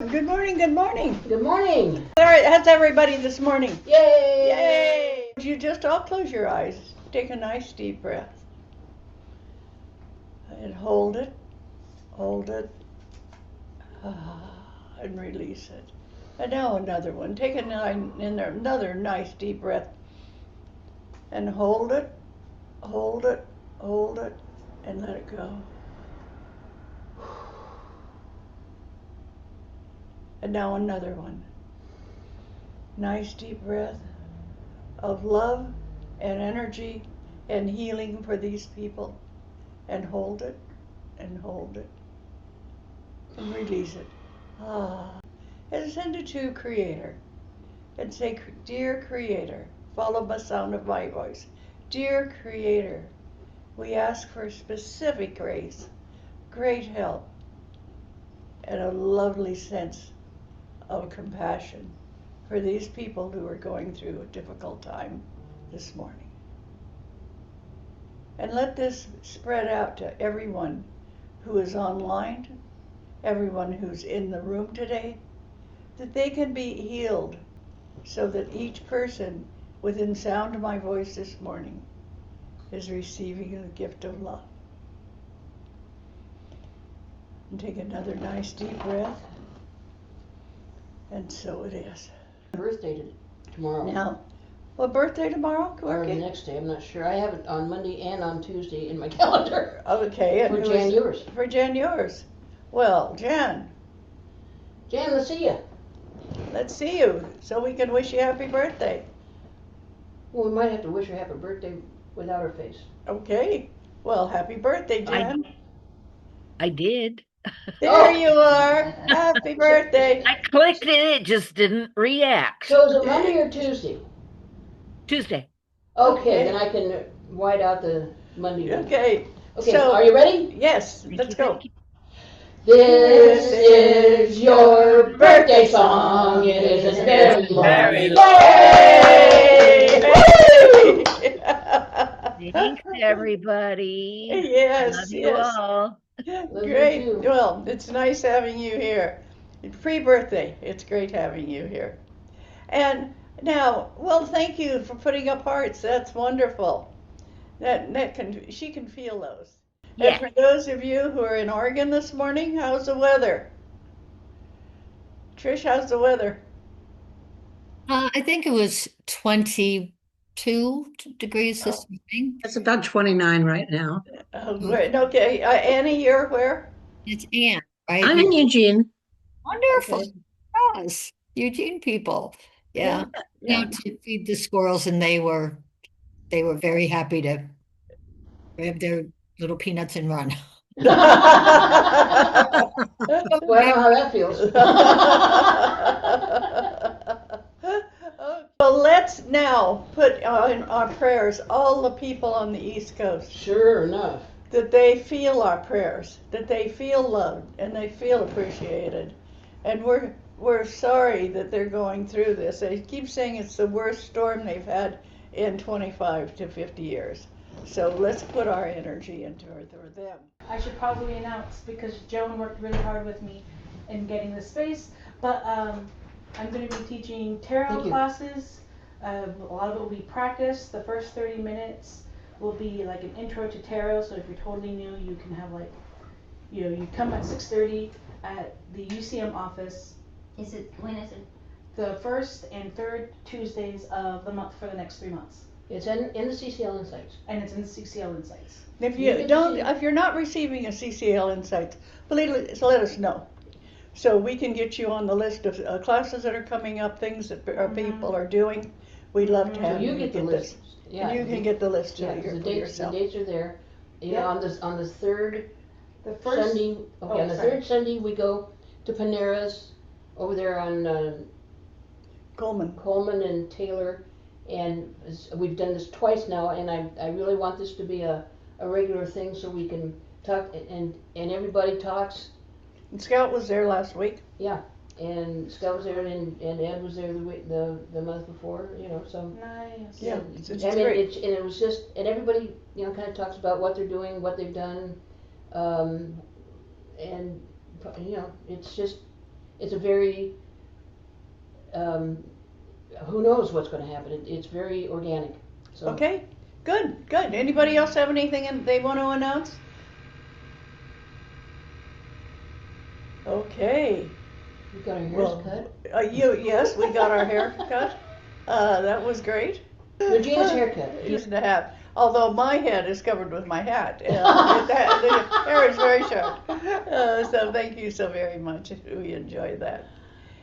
Good morning, good morning. Good morning. All right, how's everybody this morning? Yay! Yay! Would you just all close your eyes? Take a nice deep breath. And hold it, and release it. And now another one. Take another nice deep breath. And hold it, and let it go. And now another one. Nice deep breath of love and energy and healing for these people. And hold it, and release it. And send it to Creator. And say, Dear Creator, follow the sound of my voice. Dear Creator, we ask for specific grace, great help, and a lovely sense of compassion for these people who are going through a difficult time this morning. And let this spread out to everyone who is online, everyone who's in the room today, that they can be healed so that each person within sound of my voice this morning is receiving the gift of love. And take another nice deep breath. And so it is. Birthday tomorrow. Now, what birthday tomorrow, Or the Corky? next day, I'm not sure. I have it on Monday and on Tuesday in my calendar. Okay. And For who Jan is- yours. For Jan yours. Well, Jan, Jan, let's see you. let's see you so we can wish you happy birthday. Well, we might have to wish her happy birthday without her face. Okay. Well, happy birthday, Jan. I did. There Oh. you are. Happy birthday. I clicked it, it just didn't react. So is it Monday or Tuesday? Tuesday. Okay, then I can white out the Monday one. Okay. Okay, So, are you ready? yes, Thank let's you, go. thank you. This is your birthday song. It isn't very long. Very Yay! Thanks, everybody. Yes, Love you yes. all. Love you Great. too. Well, it's nice having you here. Pre-birthday, it's great having you here. And now, well, thank you for putting up hearts. That's wonderful. She can feel those. And Yeah. for those of you who are in Oregon this morning, how's the weather? Trish, how's the weather? I think it was 22 degrees this morning. It's about 29 right now. Oh, great. Okay. Annie, you're where? It's Ann, right? I'm in Eugene. Wonderful. Okay. Yes, Eugene people. Yeah. Yeah. To feed the squirrels, and they were very happy to grab their little peanuts and run. Well, I know how that feels. Well, let's now put in our prayers all the people on the East Coast, Sure enough. that they feel our prayers, that they feel loved and they feel appreciated. And we're sorry that they're going through this. They keep saying it's the worst storm they've had in 25 to 50 years. So let's put our energy into it for them. I should probably announce, because Joan worked really hard with me in getting the space, but I'm going to be teaching tarot Thank you. classes. A lot of it will be practice. The first 30 minutes will be like an intro to tarot, so if you're totally new, you can have you come at 6:30 at the UCM office. When is it? The first and third Tuesdays of the month for the next 3 months. It's in the CCL Insights. And it's in the CCL Insights. If You you can don't, see- if you're not receiving a CCL Insights, please let us know, so we can get you on the list of classes that are coming up, things that our people are doing. We'd love to So have you get the this. list. Yeah. You can get the list Yeah, for 'cause the for yourself. dates are there. Yeah, Yeah. on the third The first Sunday. Okay, on the sorry. third Sunday we go to Panera's over there on Coleman. Coleman and Taylor, and we've done this twice now, and I really want this to be a regular thing so we can talk and everybody talks. And Scout was there last week. And Scott was there and Ed was there the month before, so. Nice. Yeah, it's I mean, great. it was just, and everybody, kind of talks about what they're doing, what they've done, and, it's just, it's a very, who knows what's going to happen. It's very organic. So. Okay, good. Anybody else have anything they want to announce? Okay. We got our hairs Well, cut. Yes, we got our hair cut. That was great. Regina's haircut. Used to have, although my head is covered with my hat. The hair is very short. So thank you so very much. We enjoyed that.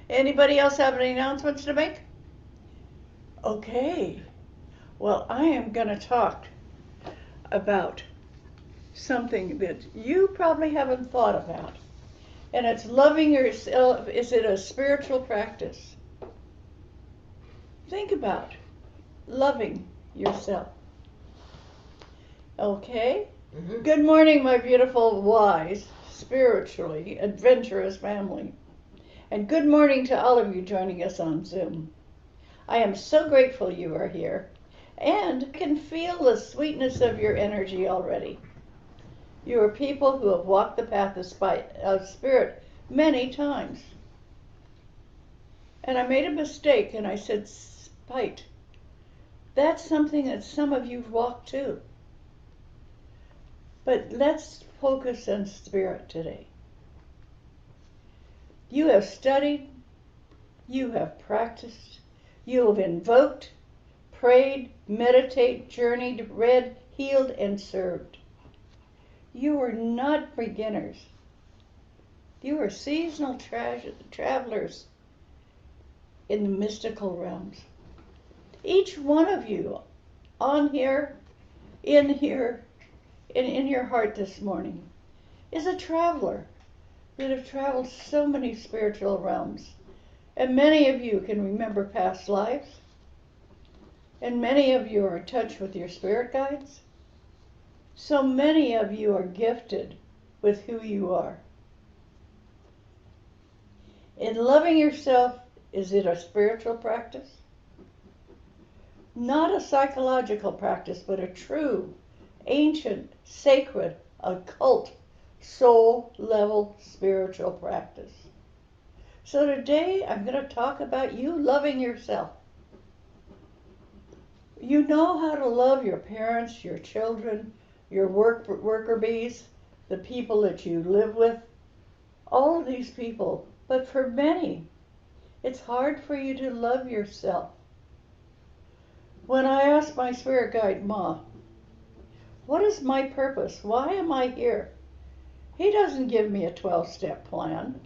Anybody else have any announcements to make? Okay. Well, I am going to talk about something that you probably haven't thought about. And it's loving yourself. Is it a spiritual practice? Think about loving yourself. Okay? Mm-hmm. Good morning, my beautiful, wise, spiritually adventurous family. And good morning to all of you joining us on Zoom. I am so grateful you are here. And I can feel the sweetness of your energy already. You are people who have walked the path of spirit many times. And I made a mistake and I said spite. That's something that some of you walked too. But let's focus on spirit today. You have studied, you have practiced, you have invoked, prayed, meditated, journeyed, read, healed, and served. You are not beginners. You are seasonal travelers in the mystical realms. Each one of you on here, in here, and in your heart this morning is a traveler that have traveled so many spiritual realms. And many of you can remember past lives. And many of you are in touch with your spirit guides. So many of you are gifted with who you are. In loving yourself, is it a spiritual practice? Not a psychological practice, but a true, ancient, sacred, occult, soul-level spiritual practice. So today I'm going to talk about you loving yourself. You know how to love your parents, your children, your worker bees, the people that you live with, all of these people. But for many, it's hard for you to love yourself. When I asked my spirit guide, Ma, what is my purpose? Why am I here? He doesn't give me a 12-step plan.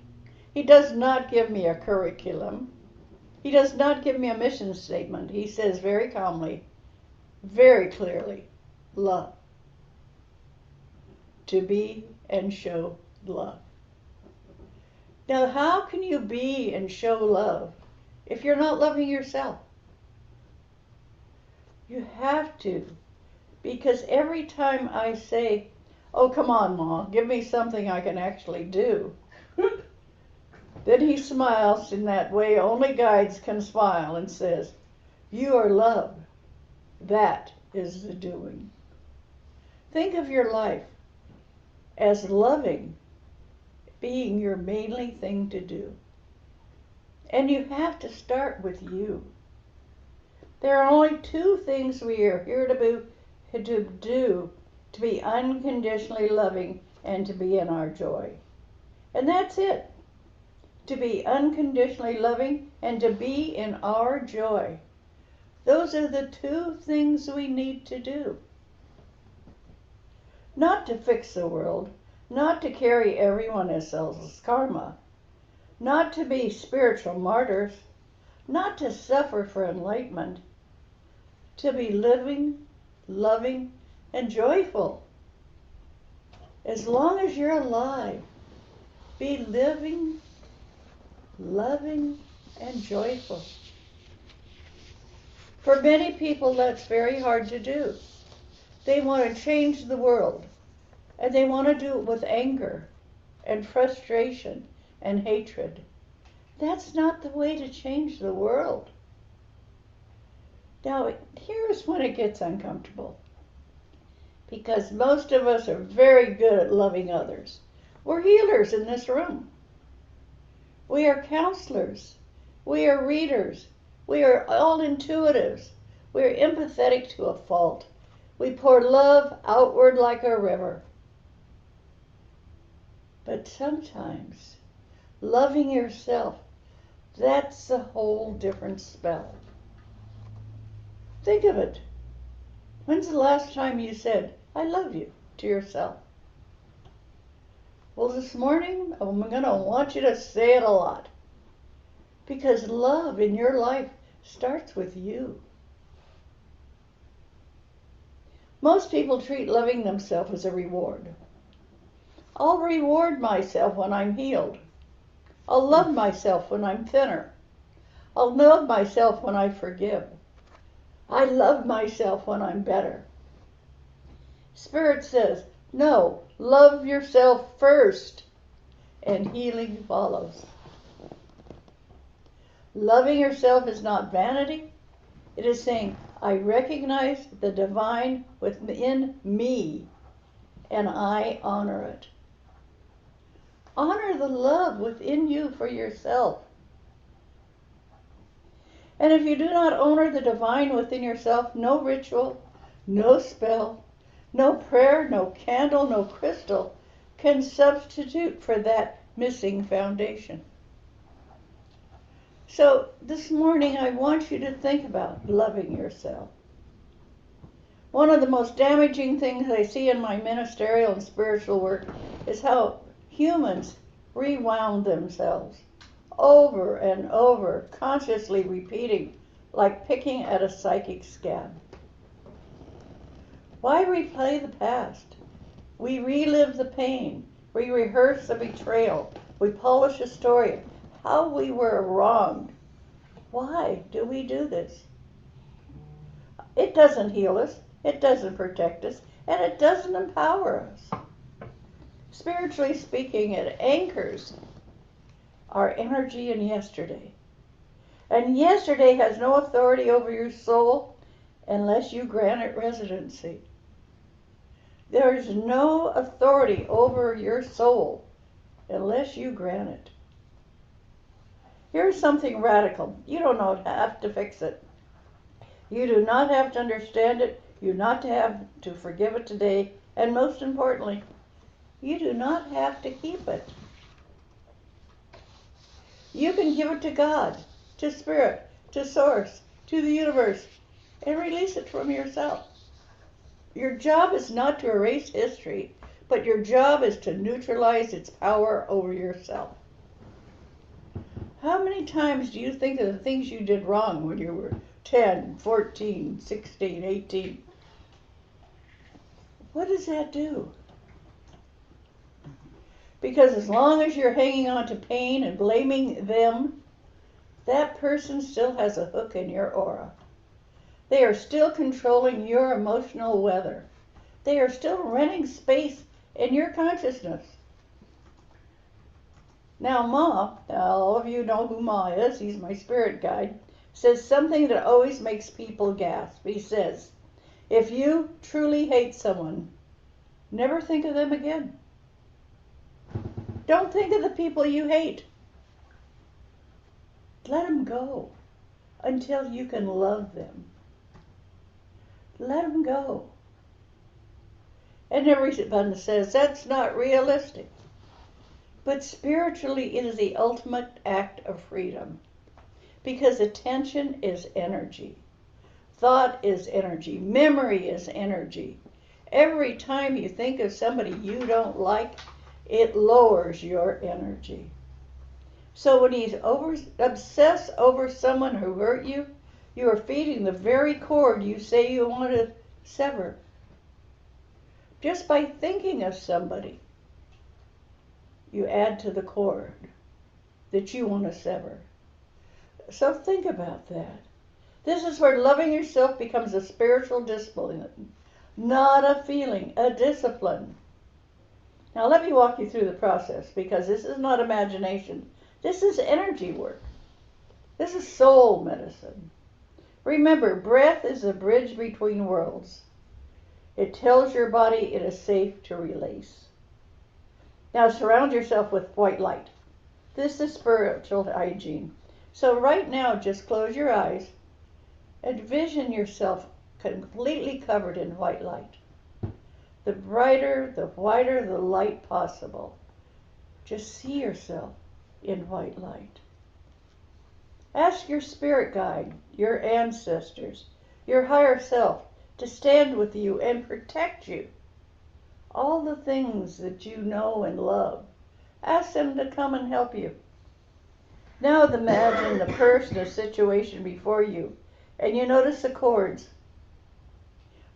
He does not give me a curriculum. He does not give me a mission statement. He says very calmly, very clearly, love. To be and show love. Now, how can you be and show love if you're not loving yourself? You have to. Because every time I say, oh, come on, Ma, give me something I can actually do, then he smiles in that way only guides can smile and says, you are love. That is the doing. Think of your life as loving being your mainly thing to do. And you have to start with you. There are only two things we are here to do, to be unconditionally loving and to be in our joy. And that's it. To be unconditionally loving and to be in our joy. Those are the two things we need to do. Not to fix the world, not to carry everyone else's karma, not to be spiritual martyrs, not to suffer for enlightenment, to be living, loving, and joyful. As long as you're alive, be living, loving, and joyful. For many people, that's very hard to do. They want to change the world, and they want to do it with anger and frustration and hatred. That's not the way to change the world. Now, here's when it gets uncomfortable. Because most of us are very good at loving others. We're healers in this room. We are counselors. We are readers. We are all intuitives. We are empathetic to a fault. We pour love outward like a river. But sometimes, loving yourself, that's a whole different spell. Think of it. When's the last time you said, I love you, to yourself? Well, this morning, I'm going to want you to say it a lot. Because love in your life starts with you. Most people treat loving themselves as a reward. I'll reward myself when I'm healed. I'll love myself when I'm thinner. I'll love myself when I forgive. I love myself when I'm better. Spirit says, no, love yourself first, and healing follows. Loving yourself is not vanity. It is saying, I recognize the divine within me, and I honor it. Honor the love within you for yourself. And if you do not honor the divine within yourself, no ritual, no spell, no prayer, no candle, no crystal can substitute for that missing foundation. So this morning I want you to think about loving yourself. One of the most damaging things I see in my ministerial and spiritual work is how humans rewound themselves over and over, consciously repeating, like picking at a psychic scab. Why replay the past? We relive the pain. We rehearse the betrayal. We polish a story of how we were wronged. Why do we do this? It doesn't heal us. It doesn't protect us. And it doesn't empower us. Spiritually speaking, it anchors our energy in yesterday. And yesterday has no authority over your soul unless you grant it residency. There is no authority over your soul unless you grant it. Here's something radical. You don't have to fix it. You do not have to understand it. You do not have to forgive it today. And most importantly, you do not have to keep it. You can give it to God, to Spirit, to Source, to the universe, and release it from yourself. Your job is not to erase history, but your job is to neutralize its power over yourself. How many times do you think of the things you did wrong when you were 10, 14, 16, 18? What does that do? Because as long as you're hanging on to pain and blaming them, that person still has a hook in your aura. They are still controlling your emotional weather. They are still renting space in your consciousness. Now Ma, all of you know who Ma is, he's my spirit guide, says something that always makes people gasp. He says, if you truly hate someone, never think of them again. Don't think of the people you hate. Let them go until you can love them. Let them go. And everyone says that's not realistic. But spiritually, it is the ultimate act of freedom. Because attention is energy. Thought is energy. Memory is energy. Every time you think of somebody you don't like, it lowers your energy. So when you obsess over someone who hurt you, you are feeding the very cord you say you want to sever. Just by thinking of somebody, you add to the cord that you want to sever. So think about that. This is where loving yourself becomes a spiritual discipline, not a feeling, a discipline. Now let me walk you through the process, because this is not imagination. This is energy work. This is soul medicine. Remember, breath is a bridge between worlds. It tells your body it is safe to release. Now surround yourself with white light. This is spiritual hygiene. So right now, just close your eyes and vision yourself completely covered in white light. The brighter, the whiter the light possible. Just see yourself in white light. Ask your spirit guide, your ancestors, your higher self to stand with you and protect you. All the things that you know and love, ask them to come and help you. Now imagine the person or situation before you, and you notice the cords.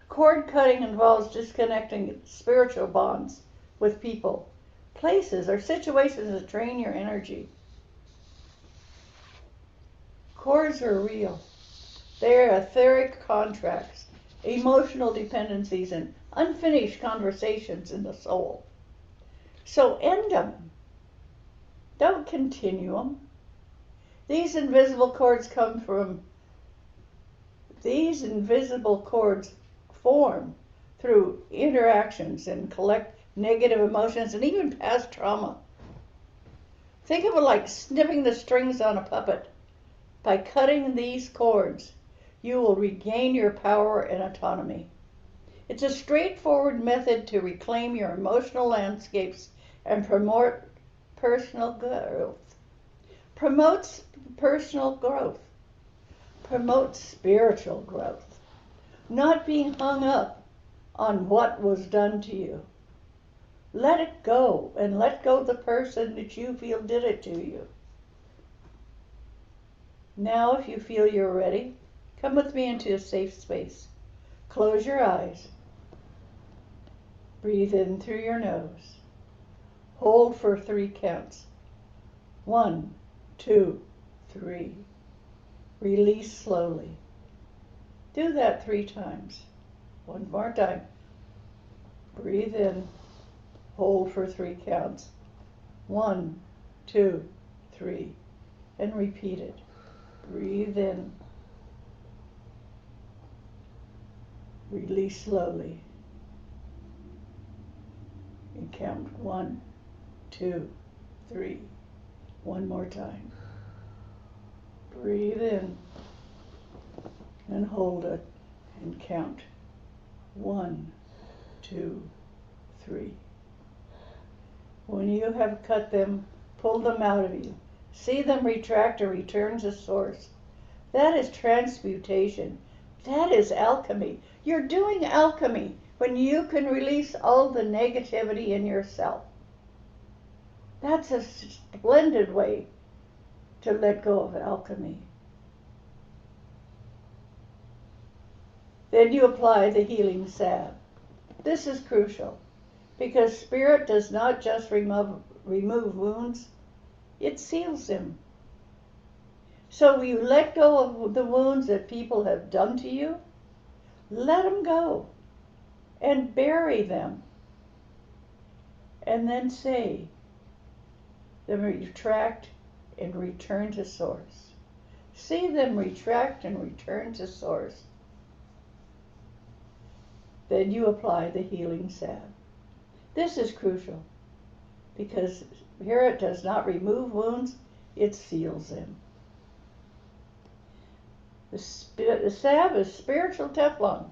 Cord cutting involves disconnecting spiritual bonds with people, places, or situations that drain your energy. Cords are real. They are etheric contracts, emotional dependencies, and unfinished conversations in the soul. So end them. Don't continue them. These invisible cords form through interactions and collect negative emotions and even past trauma. Think of it like snipping the strings on a puppet. By cutting these cords, you will regain your power and autonomy. It's a straightforward method to reclaim your emotional landscapes and promote personal growth. Promotes personal growth. Promotes spiritual growth. Not being hung up on what was done to you. Let it go, and let go the person that you feel did it to you. Now, if you feel you're ready, come with me into a safe space. Close your eyes. Breathe in through your nose. Hold for 3 counts. 1, 2, 3. Release slowly. Do that 3 times. One more time. Breathe in. Hold for 3 counts. 1, 2, 3. And repeat it. Breathe in. Release slowly. And count 1, 2, 3. One more time. Breathe in and hold it and count 1, 2, 3. When you have cut them, pull them out of you. See them retract or return to source. That is transmutation. That is alchemy. You're doing alchemy when you can release all the negativity in yourself. That's a splendid way to let go of alchemy. Then you apply the healing salve. This is crucial because spirit does not just remove wounds, it seals them. So you let go of the wounds that people have done to you, let them go and bury them. And then say, them retract and return to source. See them retract and return to source. Then you apply the healing salve. This is crucial because here it does not remove wounds, it seals them. The salve is spiritual Teflon.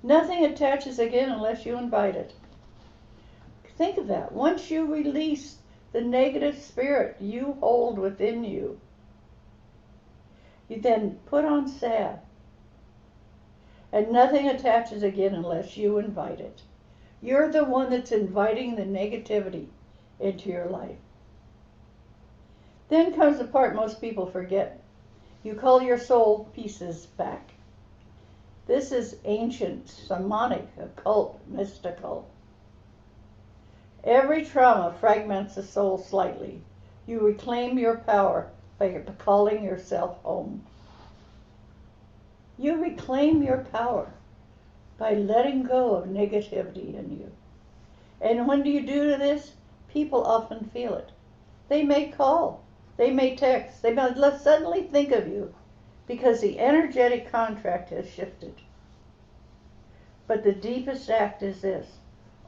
Nothing attaches again unless you invite it. Think of that. Once you release the negative spirit you hold within you, you then put on salve. And nothing attaches again unless you invite it. You're the one that's inviting the negativity into your life. Then comes the part most people forget. You call your soul pieces back. This is ancient, shamanic, occult, mystical. Every trauma fragments the soul slightly. You reclaim your power by calling yourself home. You reclaim your power by letting go of negativity in you. And when you do this, people often feel it. They may call, they may text, they may suddenly think of you because the energetic contract has shifted. But the deepest act is this: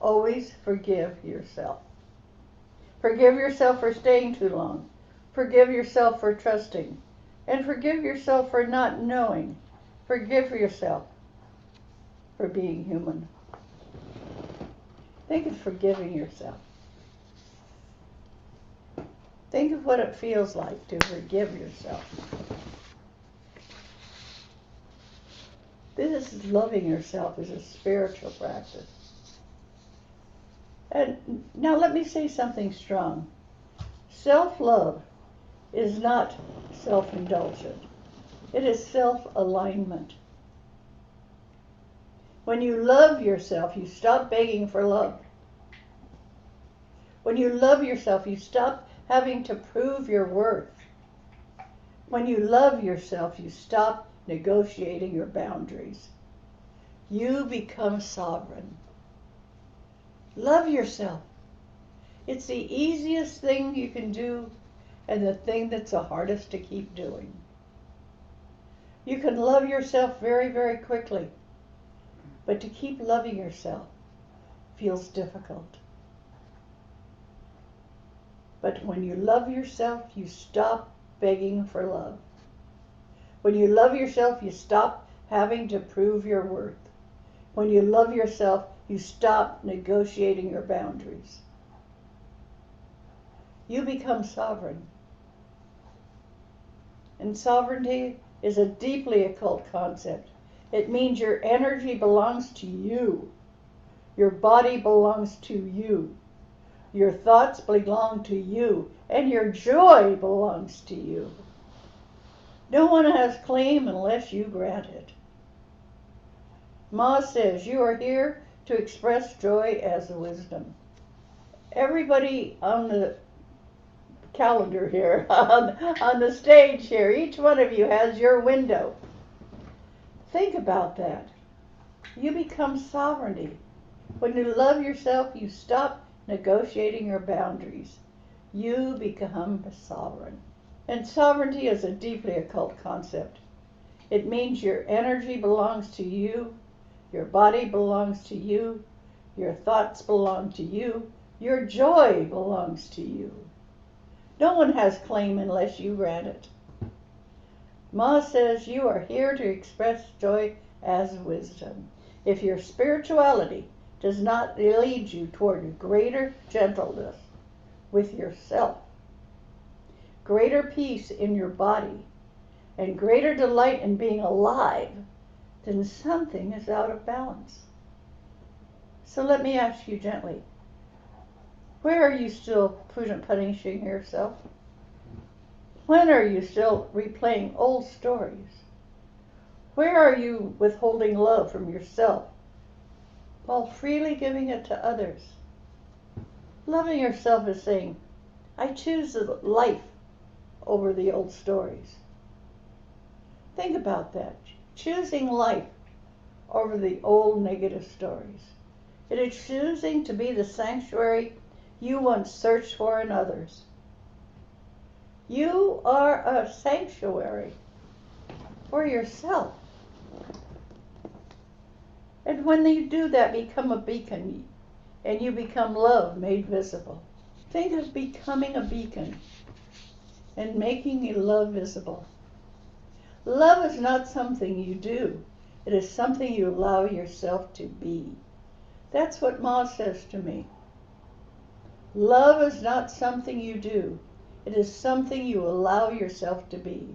always forgive yourself. Forgive yourself for staying too long. Forgive yourself for trusting. And forgive yourself for not knowing. Forgive yourself for being human. Think of forgiving yourself. Think of what it feels like to forgive yourself. This is loving yourself as a spiritual practice. And now let me say something strong. Self-love is not self-indulgent. It is self-alignment. When you love yourself, you stop begging for love. When you love yourself, you stop having to prove your worth. When you love yourself, you stop negotiating your boundaries. You become sovereign. Love yourself. It's the easiest thing you can do and the thing that's the hardest to keep doing. You can love yourself very, very quickly, but to keep loving yourself feels difficult. But when you love yourself, you stop begging for love. When you love yourself, you stop having to prove your worth. When you love yourself, you stop negotiating your boundaries. You become sovereign. And sovereignty is a deeply occult concept. It means your energy belongs to you. Your body belongs to you. Your thoughts belong to you. And your joy belongs to you. No one has claim unless you grant it. Ma says you are here to express joy as wisdom. Everybody on the calendar here, on the stage here, each one of you has your window. Think about that. You become sovereignty. When you love yourself, you stop negotiating your boundaries. You become sovereign. And sovereignty is a deeply occult concept. It means your energy belongs to you, your body belongs to you, your thoughts belong to you, your joy belongs to you. No one has claim unless you grant it. Ma says you are here to express joy as wisdom. If your spirituality does not lead you toward greater gentleness with yourself, greater peace in your body, and greater delight in being alive, then something is out of balance. So let me ask you gently, where are you still punishing yourself? When are you still replaying old stories? Where are you withholding love from yourself while freely giving it to others? Loving yourself is saying, I choose life over the old stories. Think about that. Choosing life over the old negative stories. It is choosing to be the sanctuary you once searched for in others. You are a sanctuary for yourself. And when you do that, become a beacon, and you become love made visible. Think of becoming a beacon and making your love visible. Love is not something you do. It is something you allow yourself to be. That's what Ma says to me. Love is not something you do. It is something you allow yourself to be.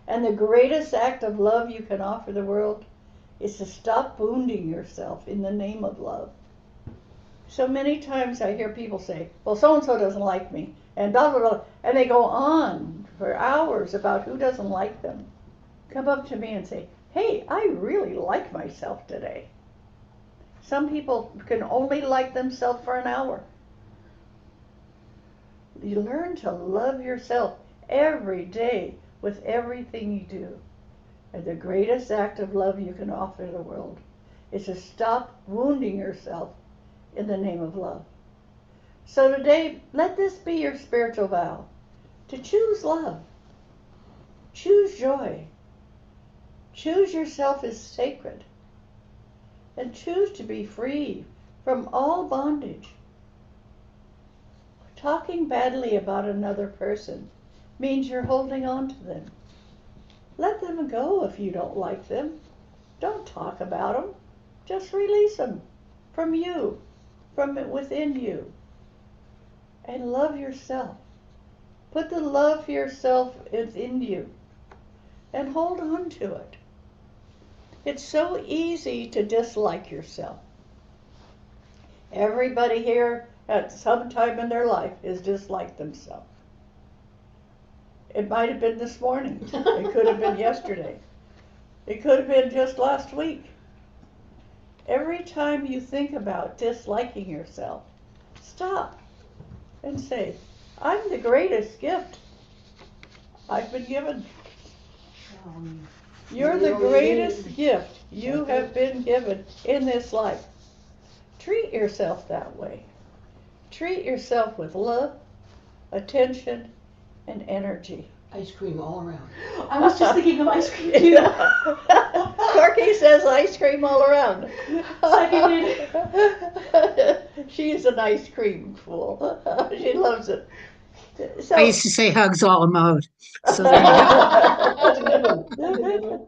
And the greatest act of love you can offer the world is to stop wounding yourself in the name of love. So many times I hear people say, well, so-and-so doesn't like me, and blah, blah, blah, and they go on for hours about who doesn't like them. Come up to me and say, hey, I really like myself today. Some people can only like themselves for an hour. You learn to love yourself every day with everything you do. And the greatest act of love you can offer the world is to stop wounding yourself in the name of love. So today, let this be your spiritual vow, to choose love, choose joy, choose yourself as sacred, and choose to be free from all bondage. Talking badly about another person means you're holding on to them. Let them go if you don't like them. Don't talk about them. Just release them from you, from within you. And love yourself. Put the love for yourself within you and hold on to it. It's so easy to dislike yourself. Everybody here at some time in their life has disliked themselves. It might have been this morning. It could have been yesterday. It could have been just last week. Every time you think about disliking yourself, stop and say, I'm the greatest gift I've been given. You're the greatest gift you have been given in this life. Treat yourself that way. Treat yourself with love, attention, and energy. Ice cream all around. I was just thinking of ice cream too. Corky says ice cream all around. Seconded. She's an ice cream fool. She loves it. So, I used to say hugs all mode. So there That's a good one. That's a good one.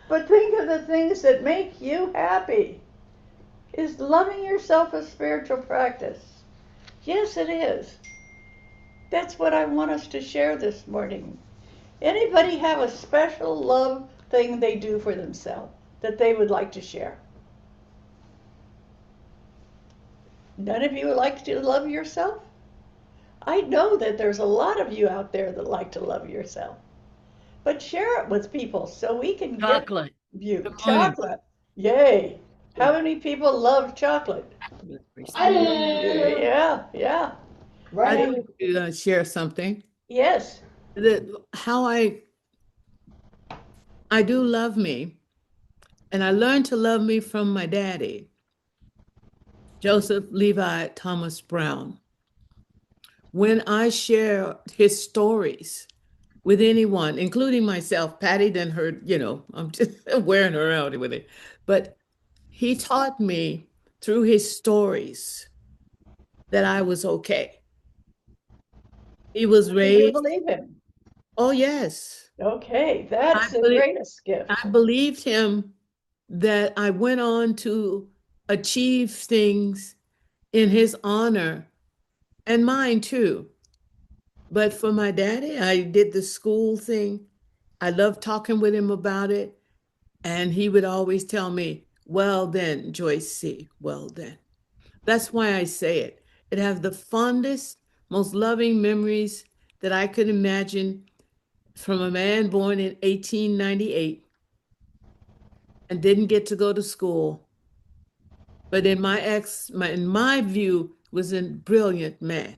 but think of the things that make you happy. Is loving yourself a spiritual practice? Yes, it is. That's what I want us to share this morning. Anybody have a special love thing they do for themselves that they would like to share? None of you would like to love yourself? I know that there's a lot of you out there that like to love yourself. But share it with people so we can Chocolate. get you. Good morning. Chocolate. Yay. How many people love chocolate? I do. Yeah, yeah. I'd Right. like to share something. Yes. How I do love me, and I learned to love me from my daddy, Joseph Levi Thomas Brown. When I share his stories with anyone, including myself, Patty done heard, I'm just wearing her out with it. But he taught me through his stories that I was okay. He was Do you raised, believe him? oh yes. Okay, that's the greatest gift. I believed him that I went on to achieve things in his honor and mine too. But for my daddy, I did the school thing. I loved talking with him about it. And he would always tell me, well then, Joyce C., well then. That's why I say it. It has the fondest, most loving memories that I could imagine from a man born in 1898 and didn't get to go to school. But in my view, was a brilliant man.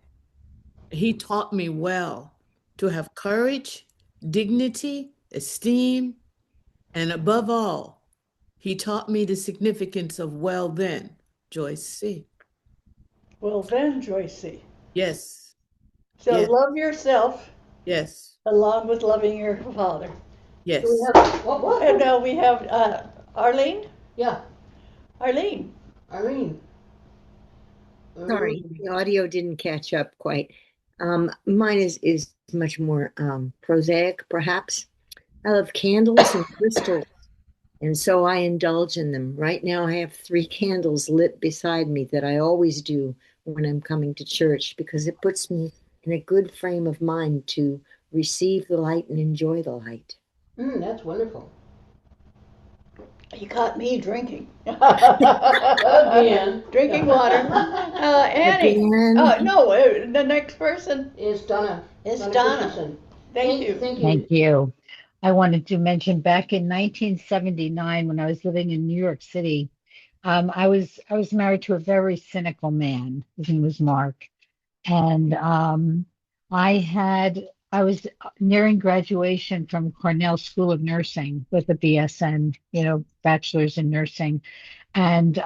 He taught me well to have courage, dignity, esteem, and above all, he taught me the significance of well then, Joyce C. Well then, Joycey. Yes, So yes, love yourself yes, along with loving your father. yes. Do we have what? And now we have Arlene. Yeah, Arlene. Irene. Sorry, the audio didn't catch up quite. Mine is much more prosaic, perhaps. I love candles and crystals, and so I indulge in them. Right now, I have 3 candles lit beside me that I always do when I'm coming to church because it puts me in a good frame of mind to receive the light and enjoy the light. That's wonderful. You caught me drinking. Again. Drinking water. Annie. Again? No, the next person Is Donna. is Donna. Christensen. Thank you. Thank you. Thank you. I wanted to mention back in 1979 when I was living in New York City, I was married to a very cynical man. His name was Mark, and I was nearing graduation from Cornell School of Nursing with a BSN, bachelor's in nursing, and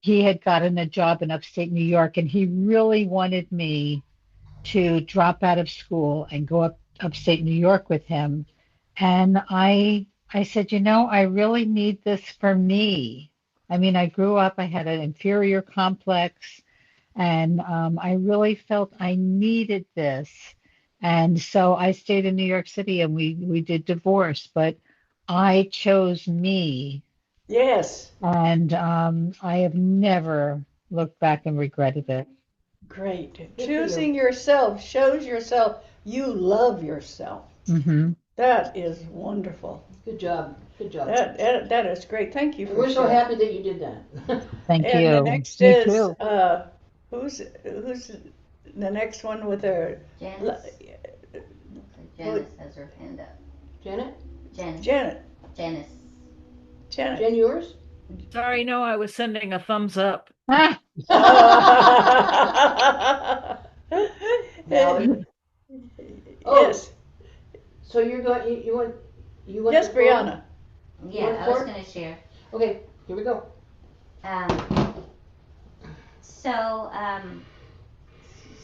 he had gotten a job in upstate New York, and he really wanted me to drop out of school and go upstate New York with him. And I said, I really need this for me. I mean, I grew up, I had an inferior complex, And I really felt I needed this. And so I stayed in New York City and we did divorce, but I chose me. Yes. And I have never looked back and regretted it. Great. Good for you. Choosing yourself shows yourself you love yourself. Hmm. That is wonderful. Good job. Good job. That is great. Thank you And for we're so sharing. happy that you did that. Thank And the you. next Me is too. who's the next one with her Janice. Janice has her hand up. Janet? Janice. Janet. Janice. Janet. Jen, yours? Sorry, no, I was sending a thumbs up. Ah, Valerie? Yes. So you're going, you want Yes, the floor? Brianna. Yeah, want I was four? going to share. Okay, here we go. So,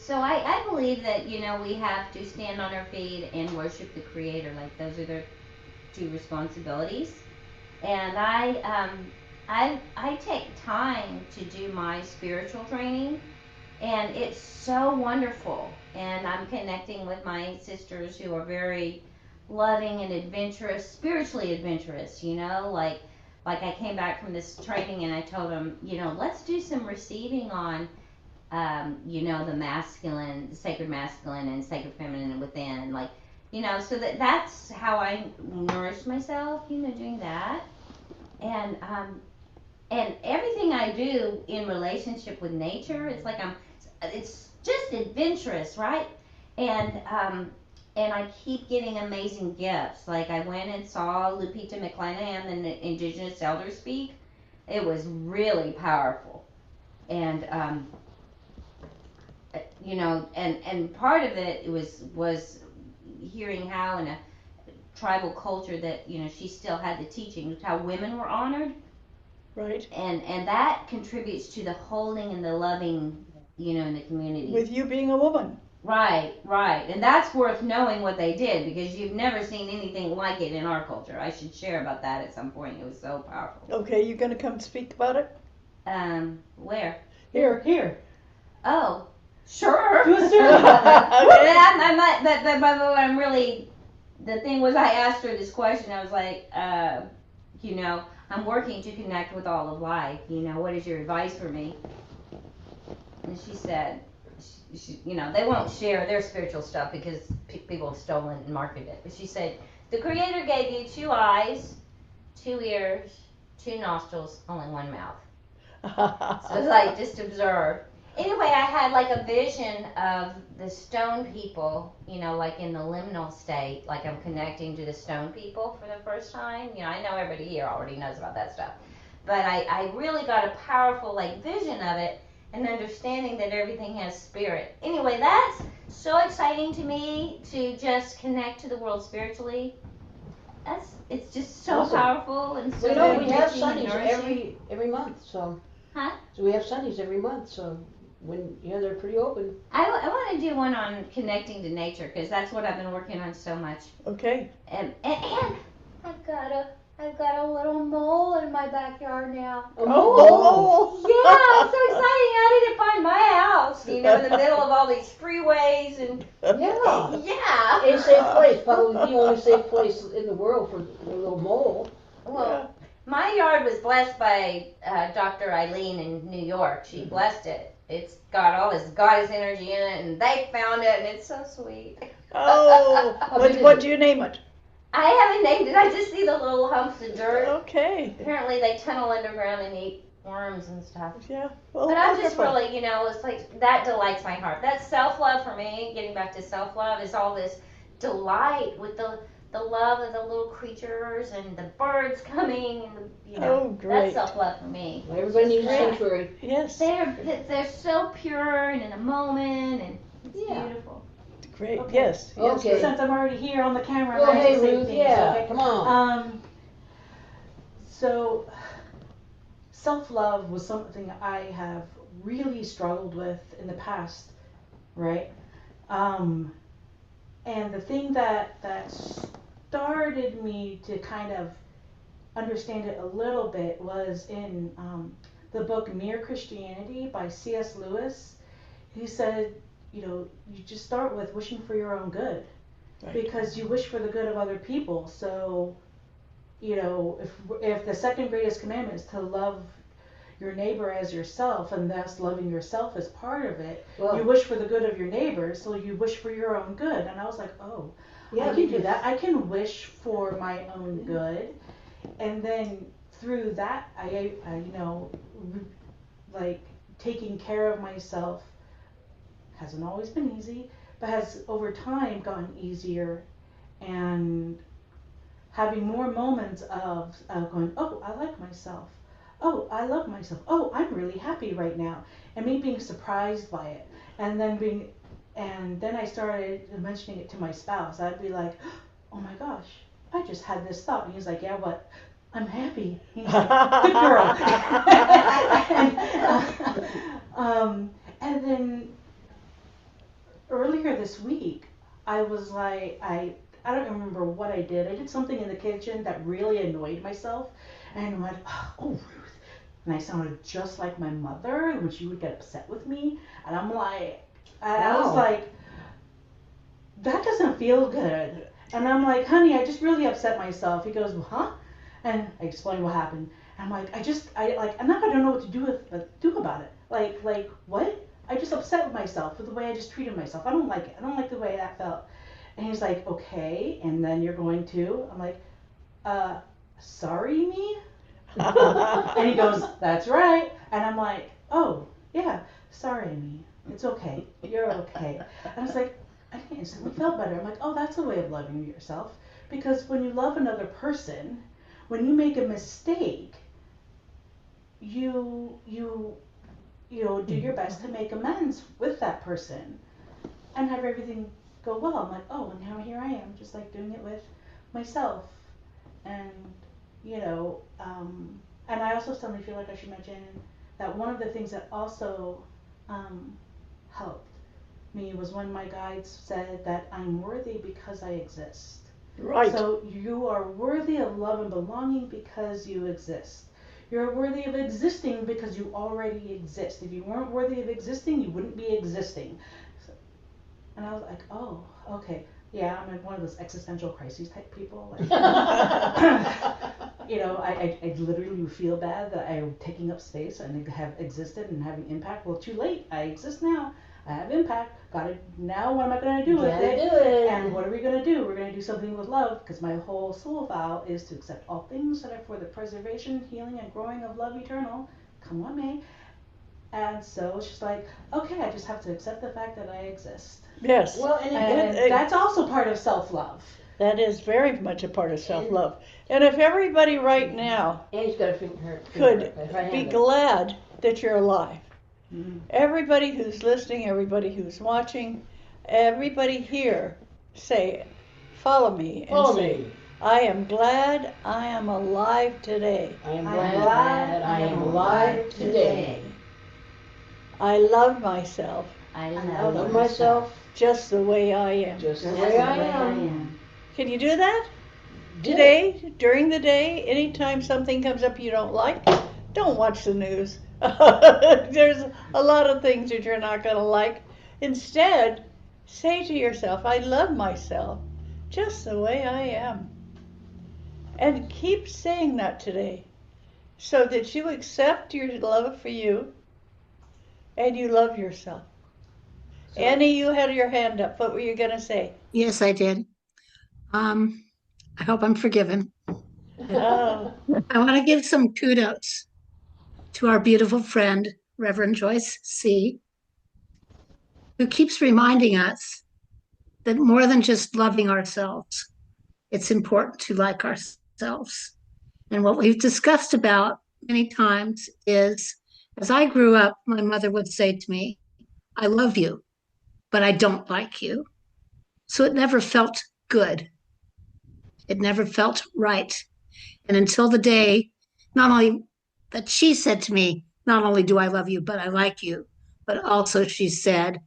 so I believe that, we have to stand on our feet and worship the Creator. Like, those are the two responsibilities. And I take time to do my spiritual training, and it's so wonderful. And I'm connecting with my sisters who are very loving and adventurous, spiritually adventurous, like I came back from this training and I told them, let's do some receiving on the masculine, the sacred masculine and sacred feminine and within, like, so that's how I nourish myself, doing that. And everything I do in relationship with nature, it's just adventurous, right? And I keep getting amazing gifts. Like, I went and saw Lupita McClanahan, the Indigenous elder, speak. It was really powerful. And and part of it was hearing how in a tribal culture that she still had the teaching, how women were honored. Right. And that contributes to the holding and the loving, in the community. With you being a woman. Right. And that's worth knowing what they did, because you've never seen anything like it in our culture. I should share about that at some point. It was so powerful. Okay, you gonna come speak about it? Where? Here. Oh, sure. Do a story. But I'm really, the thing was, I asked her this question. I was like, I'm working to connect with all of life. What is your advice for me? And she said, they won't share their spiritual stuff because people have stolen and marketed it. But she said, the Creator gave you 2 eyes, 2 ears, 2 nostrils, only 1 mouth. So it's like, just observe. Anyway, I had like a vision of the stone people, like in the liminal state, like I'm connecting to the stone people for the first time. I know everybody here already knows about that stuff. But I really got a powerful vision of it, and understanding that everything has spirit. Anyway, that's so exciting to me, to just connect to the world spiritually. It's just so awesome. Powerful and so Well, we have enriching Sundays and nourishing. every month, so. Huh? So we have Sundays every month, so when they're pretty open. I want to do one on connecting to nature, because that's what I've been working on so much. Okay. And I've got a little mole in my backyard now. A mole. Yeah, it's so exciting. How did it find my house? In the middle of all these freeways and Yeah. yeah. A safe place, probably the only safe place in the world for a little mole. Well, my yard was blessed by Dr. Eileen in New York. She blessed it. It's got all this goddess energy in it, and they found it, and it's so sweet. Oh, what do you name it? I haven't named it. I just see the little humps of dirt. Okay. Apparently, they tunnel underground and eat worms and stuff. Yeah. Well, But I'm just wonderful. really, it's like that delights my heart. That self-love for me, getting back to self-love, is all this delight with the love of the little creatures and the birds coming and Oh, great. that's self-love for me. Well, everybody needs a Great. sanctuary. Yes. They're so pure and in a moment, and it's beautiful. Great. Okay. Yes. Okay. Since I'm already here on the camera, Go I have ahead, to say Ruth. things, Yeah, okay? come on. So self-love was something I have really struggled with in the past, right? And the thing that started me to kind of understand it a little bit was in the book Mere Christianity by C.S. Lewis. he said, you just start with wishing for your own good, Right. because you wish for the good of other people. So, if the second greatest commandment is to love your neighbor as yourself, and thus loving yourself as part of it, Well, you wish for the good of your neighbor, so you wish for your own good. And I was like, oh, yeah, I can do because- that. I can wish for my own good, and then through that, like taking care of myself hasn't always been easy, but has over time gotten easier, and having more moments of going, oh, I like myself. Oh, I love myself. Oh, I'm really happy right now. And me being surprised by it. And then I started mentioning it to my spouse. I'd be like, oh my gosh, I just had this thought. And he's like, yeah, what? I'm happy. He's like, good girl. And then earlier this week, I was like, I don't remember what I did. I did something in the kitchen that really annoyed myself, and I went, oh, Ruth. And I sounded just like my mother when she would get upset with me. And I'm like, I was like, that doesn't feel good. And I'm like, honey, I just really upset myself. He goes, well, huh? And I explained what happened. And I'm like, and now I don't know what to do about it. Like what? I just upset myself with the way I just treated myself. I don't like it. I don't like the way that felt. And he's like, okay, and then you're going to? I'm like, sorry me? And he goes, that's right. And I'm like, oh, yeah, sorry me. It's okay. You're okay. And I was like, I instantly felt better. I'm like, oh, that's a way of loving yourself. Because when you love another person, when you make a mistake, you do your best to make amends with that person and have everything go well. I'm like, oh, and now here I am, just like doing it with myself. And and I also suddenly feel like I should mention that one of the things that also helped me was when my guides said that I'm worthy because I exist. Right. So you are worthy of love and belonging because you exist. You're worthy of existing because you already exist. If you weren't worthy of existing, you wouldn't be existing. And I was like, oh, okay. Yeah, I'm like one of those existential crises type people. Like, I literally would feel bad that I'm taking up space and have existed and having impact. Well, too late. I exist now. I have impact. Got it. Now what am I going to do with it? Do it. And what are we going to do? We're going to do something with love, because my whole soul vow is to accept all things that are for the preservation, healing, and growing of love eternal. Come on, May. And so she's like, okay, I just have to accept the fact that I exist. Yes. Well, And that's also part of self-love. That is very much a part of self-love. And if everybody right now Annie's got her could be glad that you're alive. Mm-hmm. Everybody who's listening, everybody who's watching, everybody here, say, follow me and say, I am glad I am alive today. I am glad I am alive today. I love myself I love myself just the way I am. just the way I am. Can you do that? Today, during the day, anytime something comes up you don't like, don't watch the news. There's a lot of things that you're not going to like. Instead, say to yourself, I love myself just the way I am. And keep saying that today so that you accept your love for you and you love yourself. So, Annie, you had your hand up. What were you going to say? Yes, I did. I hope I'm forgiven. Oh, I want to give some kudos to our beautiful friend, Reverend Joyce C., who keeps reminding us that more than just loving ourselves, it's important to like ourselves. And what we've discussed about many times is, as I grew up, my mother would say to me, I love you, but I don't like you. So it never felt good. It never felt right. And until the day, not only that she said to me, not only do I love you, but I like you, but also she said,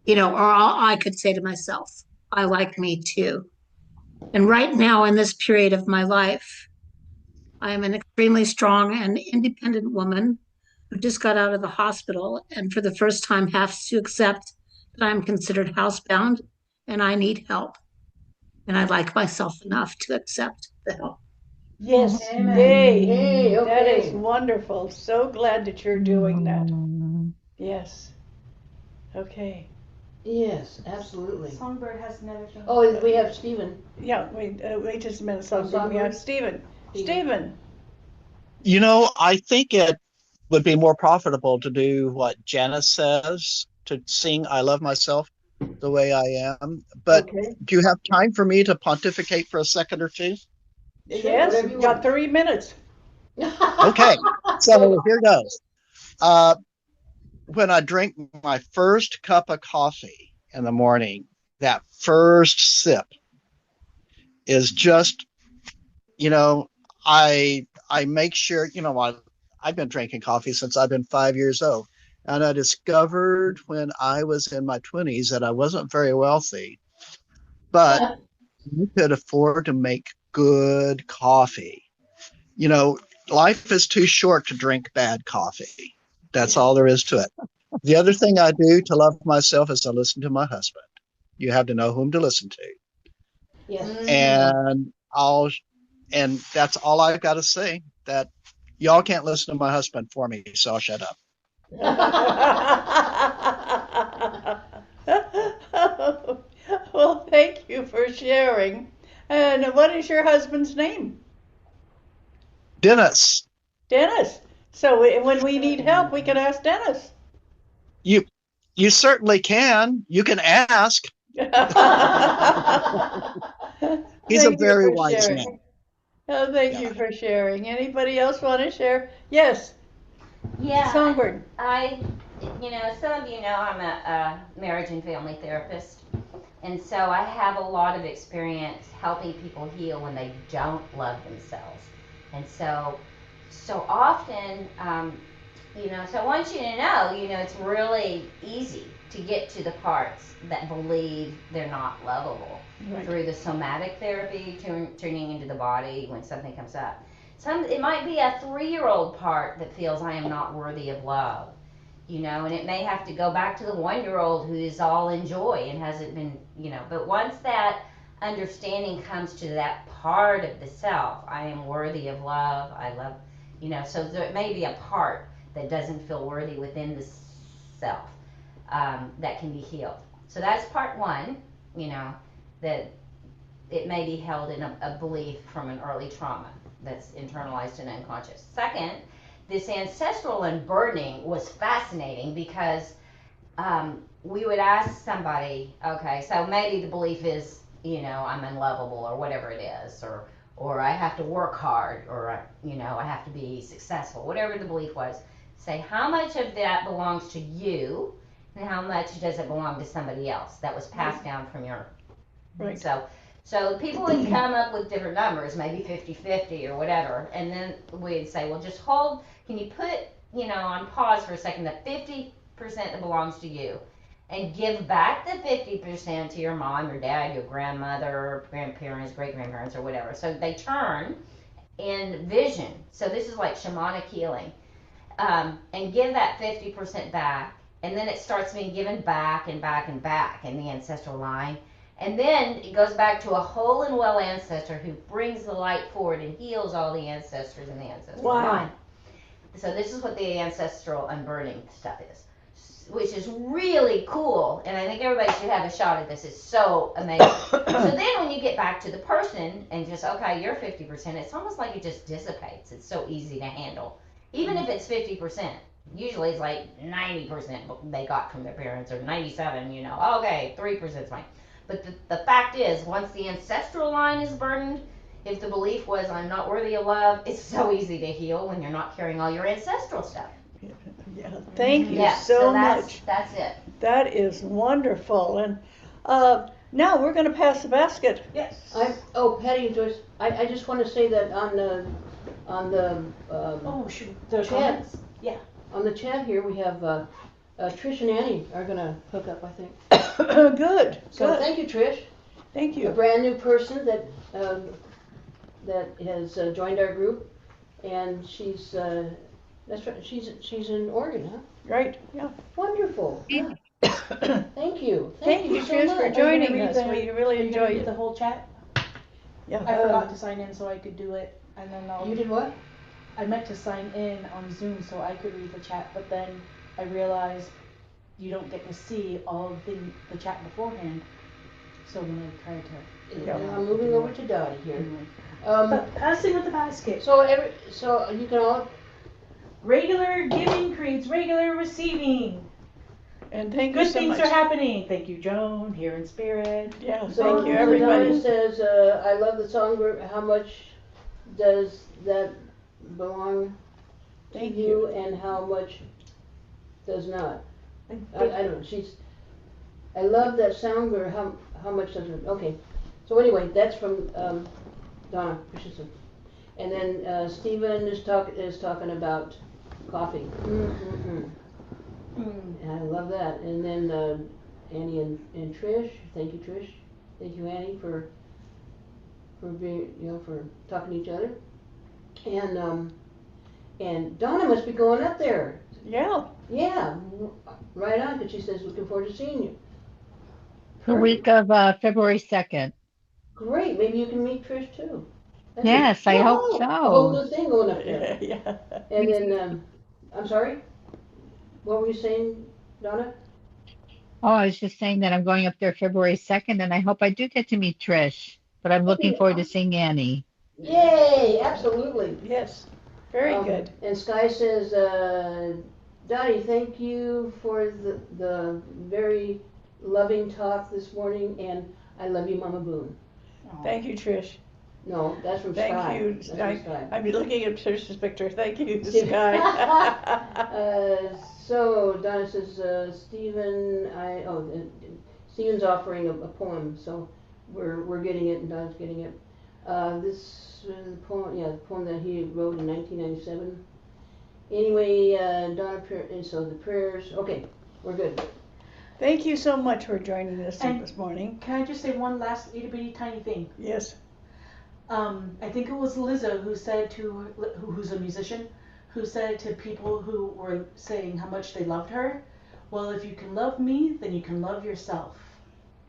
or I could say to myself, I like me too. And right now in this period of my life, I am an extremely strong and independent woman who just got out of the hospital and for the first time has to accept that I'm considered housebound and I need help. And I like myself enough to accept the help. Yes, Amen. yay. Hey, That is okay. wonderful. So glad that you're doing that. Mm. Yes. Okay. Yes, absolutely. Songbird has another thing. Oh, we have Stephen. Yeah, wait just a minute, Songbird. We Songbird? have Stephen. Stephen. You know, I think it would be more profitable to do what Janice says, to sing I Love Myself the way I am. But Okay. do you have time for me to pontificate for a second or two? Yes, whatever you got want. 3 minutes. Okay, so here goes. Uh, when I drink my first cup of coffee in the morning, that first sip is just, you know, I make sure, I've been drinking coffee since I've been 5 years old. And I discovered when I was in my 20s that I wasn't very wealthy, but you could afford to make good coffee. You know, life is too short to drink bad coffee. That's all there is to it. The other thing I do to love myself is I listen to my husband. You have to know whom to listen to. Yes. And and that's all I've got to say. That y'all can't listen to my husband for me, so I'll shut up. Well, thank you for sharing. And what is your husband's name? Dennis, Dennis. So when we need help, we can ask Dennis. you you certainly can. You can ask. He's a Thank you very for wise sharing. man. Oh, thank Yeah. you for sharing. Anybody else want to share? Yes, Yeah. Songbird. Some of you know I'm a marriage and family therapist. And so I have a lot of experience helping people heal when they don't love themselves. And so often, so I want you to know, it's really easy to get to the parts that believe they're not lovable Right. through the somatic therapy, tuning into the body when something comes up. It might be a 3-year-old part that feels I am not worthy of love, and it may have to go back to the 1-year-old who is all in joy and hasn't been, but once that understanding comes to that part of the self, I am worthy of love, I love, so there may be a part that doesn't feel worthy within the self, that can be healed. So that's part one, that it may be held in a belief from an early trauma that's internalized and unconscious. Second, this ancestral unburdening was fascinating because we would ask somebody, okay, so maybe the belief is, I'm unlovable or whatever it is, or I have to work hard, or I have to be successful, whatever the belief was. Say how much of that belongs to you, and how much does it belong to somebody else that was passed down from your. Right. So people would come up with different numbers, maybe 50-50 or whatever, and then we'd say, well, just hold. Can you put, on pause for a second, the 50% that belongs to you, and give back the 50% to your mom, your dad, your grandmother, grandparents, great grandparents, or whatever. So they turn in vision. So this is like shamanic healing, and give that 50% back, and then it starts being given back and back and back in the ancestral line. And then it goes back to a whole and well ancestor who brings the light forward and heals all the ancestors in the ancestral line. So this is what the ancestral unburdening stuff is, which is really cool. And I think everybody should have a shot at this. It's so amazing. So then when you get back to the person and just, okay, you're 50%, it's almost like it just dissipates. It's so easy to handle. Even if it's 50%. Usually it's like 90% they got from their parents, or 97, okay, 3% is fine. But the fact is, once the ancestral line is burdened, if the belief was I'm not worthy of love, it's so easy to heal when you're not carrying all your ancestral stuff. Yeah, thank you so much. That's it. That is wonderful. And now we're going to pass the basket. Yes. Patty and Joyce, I just want to say that on the there's chat, comments? Yeah. on the chat here we have Trish and Annie are going to hook up, I think. Good. So Good. thank you, Trish. Thank you. A brand new person that has joined our group, and she's That's right. She's in Oregon, huh? Right, yeah. Wonderful. Yeah. Thank you. Thank you, so Trish, much. for Are you gonna joining read us. the- We Are really you gonna enjoy read the it. whole chat? Yeah. I forgot to sign in so I could do it, and then You did what? I meant to sign in on Zoom so I could read the chat, but then I realized you don't get to see all of the chat beforehand. So when I tried to, Yeah. I'm moving over to Dottie here. But passing with the basket. So you can all. Regular giving creates regular receiving. And thank you Good so things much. are happening. Thank you, Joan, here in spirit. Yeah, So, thank you, so everybody. Donna says, I love the song. How much does that belong to Thank you, and how much does not? I don't know. I love that sound, or how much does it? Okay. So anyway, that's from Donna Christensen. And then Stephen is talking about coffee. Mm-hmm. And I love that. And then Annie and Trish. Thank you, Trish. Thank you, Annie, for being, for talking to each other. And Donna must be going up there. Yeah. Yeah, right on. Because she says looking forward to seeing you. The week of February 2nd. Great. Maybe you can meet Trish too. Yes, I hope A whole so. new thing going up there. Yeah. And then, I'm sorry. What were you saying, Donna? Oh, I was just saying that I'm going up there February 2nd, and I hope I do get to meet Trish. But I'm looking forward to seeing Annie. Yay! Absolutely. Yes. Very good. And Sky says, Dottie, thank you for the very loving talk this morning, and I love you, Mama Boon. Thank you, Trish. No, that's from Thank Sky. you. That's from Sky. I'm looking at Trish's picture. Thank you, Steve- Sky. So Donna says, Stephen, Stephen's offering a poem, so we're getting it, and Donna's getting it. This is the poem, the poem that he wrote in 1997. Anyway, Donna, and so the prayers. Okay, we're good. Thank you so much for joining us And this morning. Can I just say one last itty bitty tiny thing? Yes. I think it was Lizzo who said who's a musician, who said to people who were saying how much they loved her, well, if you can love me, then you can love yourself.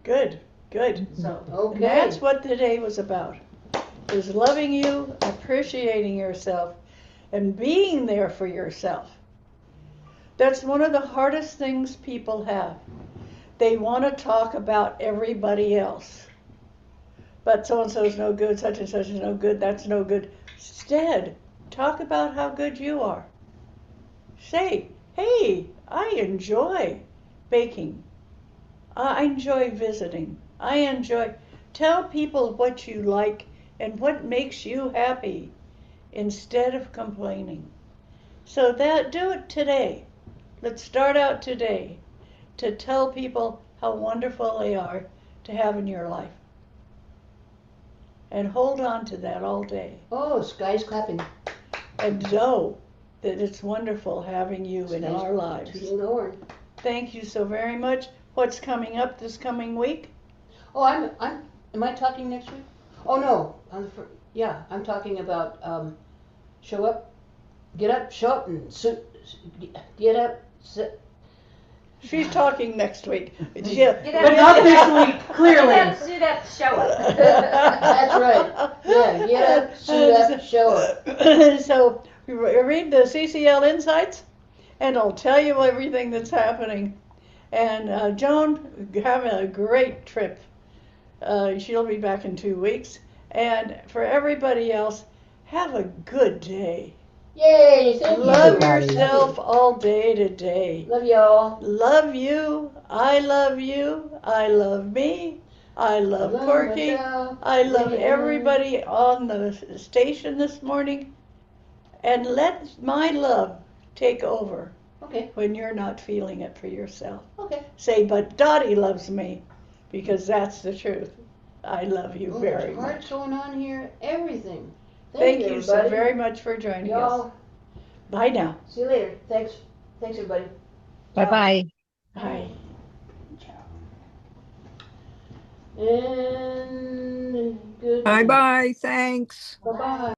Good. Good. So. Okay. And that's what today was about. Is loving you, appreciating yourself, and being there for yourself. That's one of the hardest things people have. They want to talk about everybody else. But so-and-so is no good, such and such is no good, that's no good. Instead, talk about how good you are. Say, hey, I enjoy baking. I enjoy visiting. Tell people what you like and what makes you happy instead of complaining. So do it today. Let's start out today to tell people how wonderful they are to have in your life. And hold on to that all day. Oh, Sky's clapping. And know that it's wonderful having you in our lives. Tooting the horn. Thank you so very much. What's coming up this coming week? Oh, am I talking next week? Oh no, I'm talking about show up, get up, show up, and get up. She's talking next week. Get up, But not this week, clearly. Get up, suit up, show up. That's right. Yeah, get up, suit up, show up. So read the CCL Insights, and I'll tell you everything that's happening. And Joan, have a great trip. She'll be back in 2 weeks. And for everybody else, have a good day. Yay! Thank you. Love yourself all day today. Love y'all. Love you. I love you. I love me. I love Corky. myself. I love Yeah. everybody on the station this morning. And let my love take over Okay. when you're not feeling it for yourself. Okay. Say, but Dottie loves me, because that's the truth. I love you very There's much. hearts going on here. Everything. Thank you so everybody. very much for joining us. Y'all. Bye now. See you later. Thanks. Thanks, everybody. Bye-bye. Bye. And good. Bye-bye. Thanks. Bye-bye.